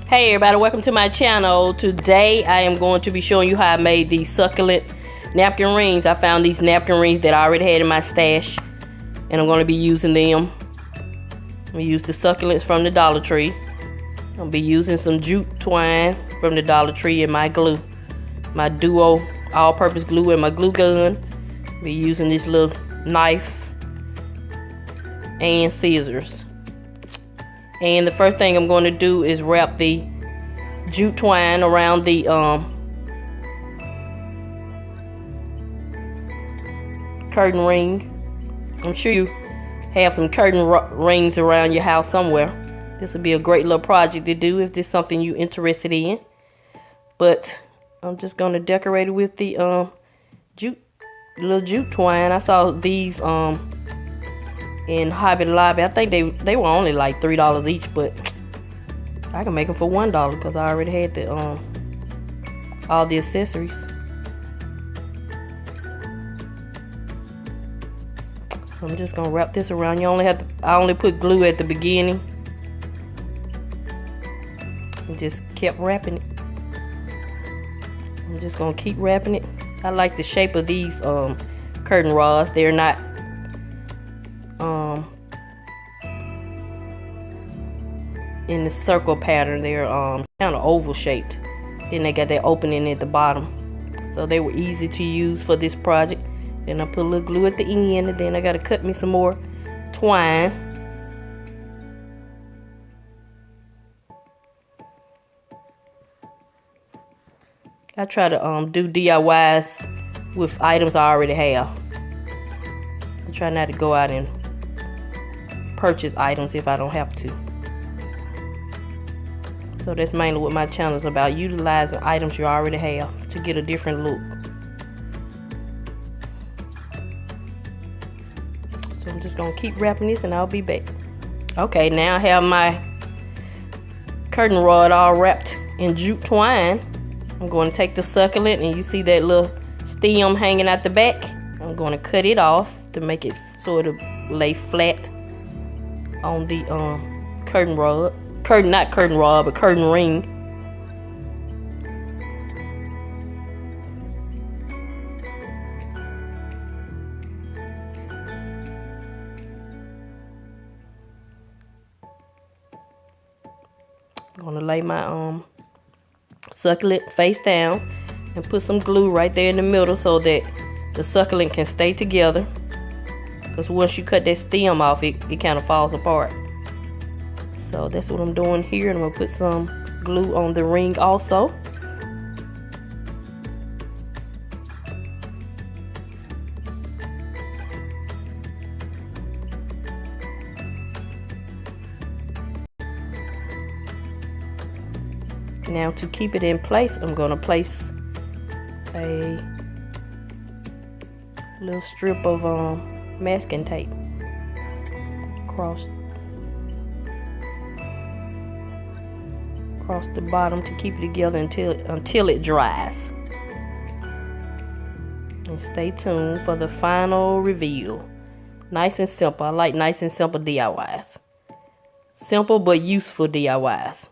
Hey everybody, welcome to my channel. Today I am going to be showing you how I made these succulent napkin rings. I found these napkin rings that I already had in my stash, and I'm going to be using them. I'm going to use the succulents from the Dollar Tree. I'll be using some jute twine from the Dollar Tree and my glue, my duo all-purpose glue and my glue gun. I'll be using this little knife and scissors. And the first thing I'm going to do is wrap the jute twine around the curtain ring. I'm sure you have some curtain rings around your house somewhere. This would be a great little project to do if this is something you're interested in. But I'm just going to decorate it with the little jute twine. I saw these in Hobby Lobby. I think they were only like $3 each, but I can make them for $1 because I already had the all the accessories. So I'm just gonna wrap this around. I only put glue at the beginning and just kept wrapping it. I'm just gonna keep wrapping it. I like the shape of these curtain rods. They're not in the circle pattern. They're kind of oval shaped. Then they got that opening at the bottom, so they were easy to use for this project. Then I put a little glue at the end, and then I got to cut me some more twine. I try to do DIYs with items I already have. I try not to go out and purchase items if I don't have to. So that's mainly what my channel is about, utilizing items you already have to get a different look. So I'm just gonna keep wrapping this and I'll be back. Okay, now I have my curtain rod all wrapped in jute twine. I'm going to take the succulent, and you see that little stem hanging out the back. I'm going to cut it off to make it sort of lay flat on the curtain rod. Not curtain rod, but curtain ring. I'm gonna lay my succulent face down and put some glue right there in the middle so that the succulent can stay together. Because once you cut that stem off, it kind of falls apart. So that's what I'm doing here, and I'm gonna put some glue on the ring also. Now to keep it in place, I'm gonna place a little strip of masking tape across the bottom to keep it together until it dries. And stay tuned for the final reveal. Nice and simple. I like nice and simple DIYs. Simple but useful DIYs.